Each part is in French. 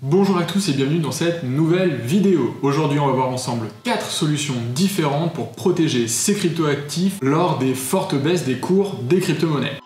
Bonjour à tous et bienvenue dans cette nouvelle vidéo. Aujourd'hui on va voir ensemble 4 solutions différentes pour protéger ses cryptoactifs lors des fortes baisses des cours des crypto-monnaies.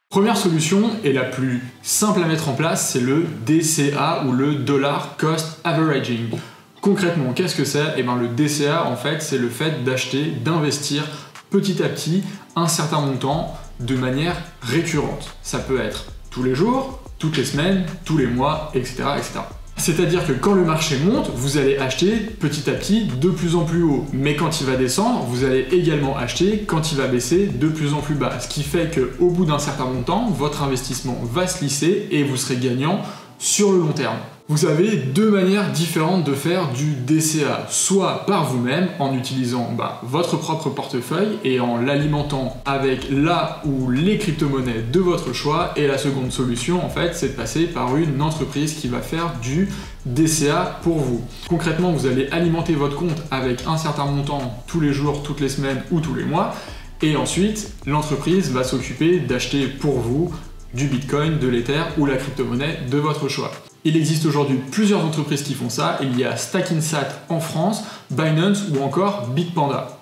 Première solution et la plus simple à mettre en place, c'est le DCA ou le Dollar Cost Averaging. Concrètement, qu'est-ce que c'est? Le DCA, en fait, c'est le fait d'acheter, d'investir petit à petit un certain montant de manière récurrente. Ça peut être tous les jours, toutes les semaines, tous les mois, etc., etc. C'est-à-dire que quand le marché monte, vous allez acheter petit à petit de plus en plus haut. Mais quand il va descendre, vous allez également acheter quand il va baisser de plus en plus bas. Ce qui fait qu'au bout d'un certain montant, votre investissement va se lisser et vous serez gagnant sur le long terme. Vous avez deux manières différentes de faire du DCA, soit par vous-même en utilisant votre propre portefeuille et en l'alimentant avec la ou les crypto-monnaies de votre choix, et la seconde solution en fait c'est de passer par une entreprise qui va faire du DCA pour vous. Concrètement, vous allez alimenter votre compte avec un certain montant tous les jours, toutes les semaines ou tous les mois, et ensuite l'entreprise va s'occuper d'acheter pour vous du Bitcoin, de l'Ether ou la crypto-monnaie de votre choix. Il existe aujourd'hui plusieurs entreprises qui font ça. Il y a Stackinsat en France, Binance ou encore Bitpanda.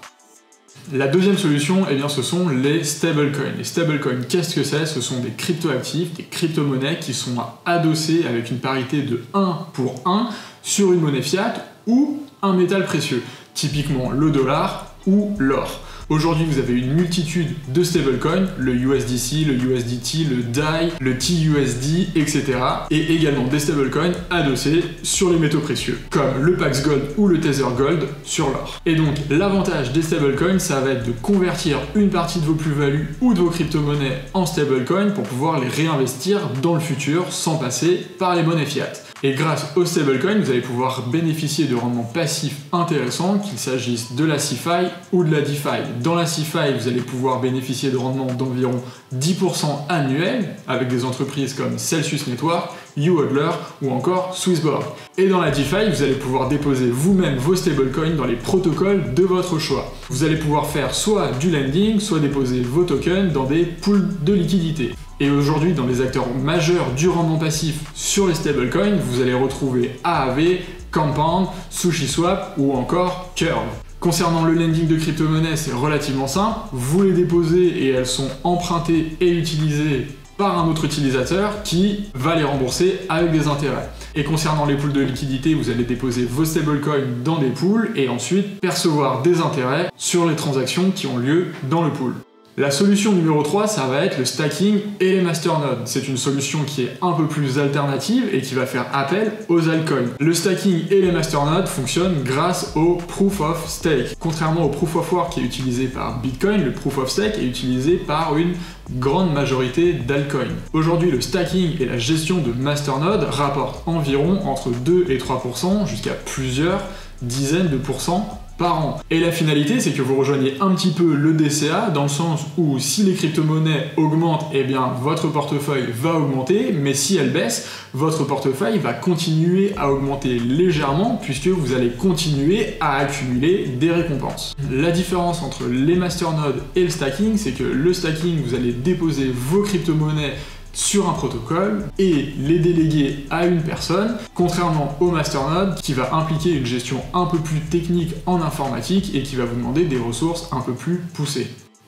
La deuxième solution, ce sont les stablecoins. Les stablecoins, qu'est-ce que c'est? Ce sont des cryptoactifs, des crypto-monnaies qui sont adossées avec une parité de 1 pour 1 sur une monnaie fiat ou un métal précieux, typiquement le dollar ou l'or. Aujourd'hui, vous avez une multitude de stablecoins, le USDC, le USDT, le DAI, le TUSD, etc. Et également des stablecoins adossés sur les métaux précieux, comme le Pax Gold ou le Tether Gold sur l'or. Et donc, l'avantage des stablecoins, ça va être de convertir une partie de vos plus-values ou de vos crypto-monnaies en stablecoins pour pouvoir les réinvestir dans le futur sans passer par les monnaies fiat. Et grâce aux stablecoins, vous allez pouvoir bénéficier de rendements passifs intéressants, qu'il s'agisse de la CeFi ou de la DeFi. Dans la CeFi, vous allez pouvoir bénéficier de rendements d'environ 10% annuels avec des entreprises comme Celsius Network, YouHodler ou encore Swissborg. Et dans la DeFi, vous allez pouvoir déposer vous-même vos stablecoins dans les protocoles de votre choix. Vous allez pouvoir faire soit du lending, soit déposer vos tokens dans des pools de liquidités. Et aujourd'hui, dans les acteurs majeurs du rendement passif sur les stablecoins, vous allez retrouver AAV, Compound, SushiSwap ou encore Curve. Concernant le lending de crypto-monnaies, c'est relativement simple. Vous les déposez et elles sont empruntées et utilisées par un autre utilisateur qui va les rembourser avec des intérêts. Et concernant les pools de liquidité, vous allez déposer vos stablecoins dans des pools et ensuite percevoir des intérêts sur les transactions qui ont lieu dans le pool. La solution numéro 3, ça va être le stacking et les masternodes. C'est une solution qui est un peu plus alternative et qui va faire appel aux altcoins. Le stacking et les masternodes fonctionnent grâce au Proof of Stake. Contrairement au Proof of Work qui est utilisé par Bitcoin, le Proof of Stake est utilisé par une grande majorité d'altcoins. Aujourd'hui, le stacking et la gestion de masternodes rapportent environ entre 2 et 3% jusqu'à plusieurs dizaines de pourcents par an. Et la finalité, c'est que vous rejoignez un petit peu le DCA dans le sens où si les crypto-monnaies augmentent, votre portefeuille va augmenter, mais si elles baissent, votre portefeuille va continuer à augmenter légèrement puisque vous allez continuer à accumuler des récompenses. La différence entre les masternodes et le stacking, c'est que le stacking, vous allez déposer vos crypto-monnaies sur un protocole et les déléguer à une personne, contrairement au masternode qui va impliquer une gestion un peu plus technique en informatique et qui va vous demander des ressources un peu plus poussées.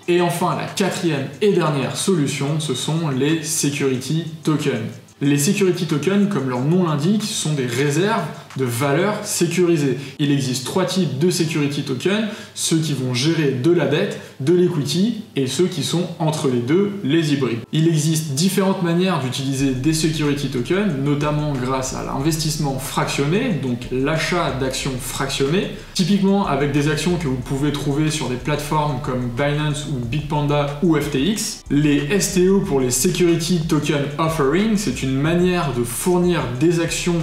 Et enfin, la quatrième et dernière solution, ce sont les security tokens. Les security tokens, comme leur nom l'indique, sont des réserves de valeur sécurisées. Il existe 3 types de security tokens, ceux qui vont gérer de la dette, de l'equity, et ceux qui sont entre les deux, les hybrides. Il existe différentes manières d'utiliser des security tokens, notamment grâce à l'investissement fractionné, donc l'achat d'actions fractionnées, typiquement avec des actions que vous pouvez trouver sur des plateformes comme Binance ou Bitpanda ou FTX. Les STO pour les Security Token Offering, c'est une manière de fournir des actions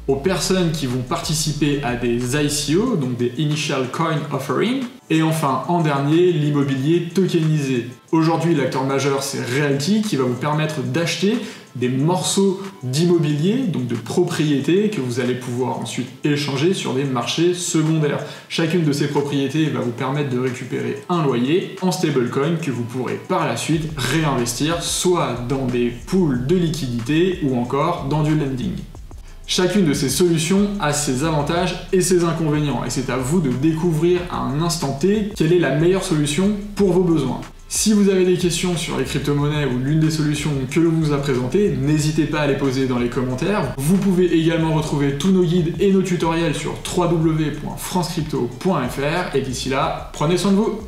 aux personnes qui vont participer à des ICO, donc des Initial Coin Offering, et enfin, en dernier, l'immobilier tokenisé. Aujourd'hui, l'acteur majeur, c'est Realty, qui va vous permettre d'acheter des morceaux d'immobilier, donc de propriétés, que vous allez pouvoir ensuite échanger sur des marchés secondaires. Chacune de ces propriétés va vous permettre de récupérer un loyer en stablecoin que vous pourrez par la suite réinvestir soit dans des pools de liquidités ou encore dans du lending. Chacune de ces solutions a ses avantages et ses inconvénients, et c'est à vous de découvrir à un instant T quelle est la meilleure solution pour vos besoins. Si vous avez des questions sur les crypto-monnaies ou l'une des solutions que l'on vous a présentées, n'hésitez pas à les poser dans les commentaires. Vous pouvez également retrouver tous nos guides et nos tutoriels sur www.francecrypto.fr, et d'ici là, prenez soin de vous.